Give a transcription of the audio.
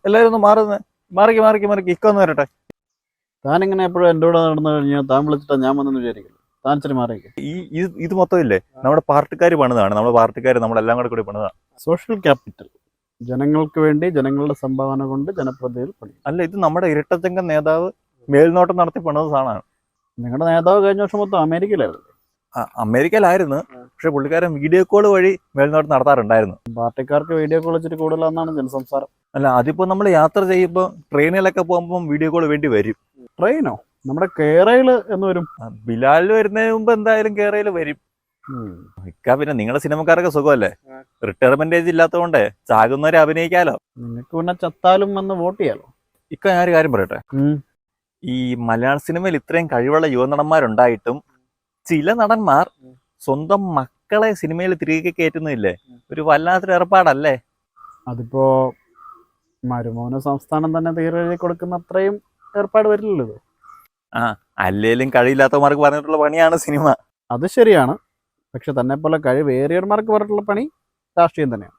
എല്ലാവരും ഒന്ന് മാറിക്ക് ഇക്കൊന്ന് വരട്ടെ. താൻ ഇങ്ങനെ എപ്പോഴും എൻ്റെ കൂടെ നടന്നു കഴിഞ്ഞാൽ താൻ വിളിച്ചിട്ടാ ഞാൻ വന്നെന്ന് വിചാരിക്കില്ല. താൻ ഇച്ചിരി മാറിയേക്ക്. ഇത് മൊത്തം ഇല്ലേ നമ്മുടെ പാർട്ടിക്കാർ പണിതാണ്, നമ്മുടെ പാർട്ടിക്കാർ നമ്മളെല്ലാം കൂടി പണിതാണ്. സോഷ്യൽ ക്യാപിറ്റൽ, ജനങ്ങൾക്ക് വേണ്ടി ജനങ്ങളുടെ സംഭാവന കൊണ്ട് ജനപ്രതിനിധികൾ പണി. അല്ല, ഇത് നമ്മുടെ ഇരട്ടച്ചങ്ക നേതാവ് മേൽനോട്ടം നടത്തി പണിത സാധനമാണ്. നിങ്ങളുടെ നേതാവ് കഴിഞ്ഞ വർഷം മൊത്തം അമേരിക്കയിലായിരുന്നു. അമേരിക്കയിലായിരുന്നു, പക്ഷെ പുള്ളിക്കാരൻ വീഡിയോ കോൾ വഴി മേൽനോട്ടം നടത്താറുണ്ടായിരുന്നു. പാർട്ടിക്കാർക്ക് വീഡിയോ കോൾ വെച്ചിട്ട് കൂടുതലാണെന്നാണ് ജനസംസാരം. അല്ല, അതിപ്പോ നമ്മൾ യാത്ര ചെയ്യുമ്പോൾ ട്രെയിനിലൊക്കെ പോകുമ്പോൾ വീഡിയോ കോൾ വേണ്ടി വരും. ട്രെയിനോ? നമ്മുടെ കേരള എന്ന് വരും. ബിലാൽ വരുന്നതിന് മുമ്പ് എന്തായാലും കേരളയിൽ വരും. പിന്നെ നിങ്ങളുടെ സിനിമക്കാരൊക്കെ സുഖമല്ലേ, റിട്ടയർമെന്റ് ഏജ് ഇല്ലാത്തതുകൊണ്ട് ചാകുന്നവരെ അഭിനയിക്കാലോ. നിങ്ങൾക്ക് പിന്നെ ചത്താലും വന്ന് വോട്ട് ചെയ്യാലോ. ഞാനൊരു കാര്യം പറയട്ടെ, ഈ മലയാള സിനിമയിൽ ഇത്രയും കഴിവുള്ള യുവനടന്മാരുണ്ടായിട്ടും ചില നടന്മാർ സ്വന്തം മക്കളെ സിനിമയിൽ തിരികെ കയറ്റുന്നില്ലേ, ഒരു വല്ലാത്തൊരു ഏർപ്പാടല്ലേ. അതിപ്പോ മരുമോന് സംസ്ഥാനം തന്നെ തീരെഴുതി കൊടുക്കുന്ന അത്രയും ഏർപ്പാട് വരില്ലല്ലോ. അല്ലേലും കഴിയില്ലാത്തവന്മാർക്ക് പറഞ്ഞിട്ടുള്ള പണിയാണ് സിനിമ. അത് ശരിയാണ്, പക്ഷെ തന്നെ പോലെ കഴിവേറിയവന്മാർക്ക് പറഞ്ഞിട്ടുള്ള പണി രാഷ്ട്രീയം തന്നെയാണ്.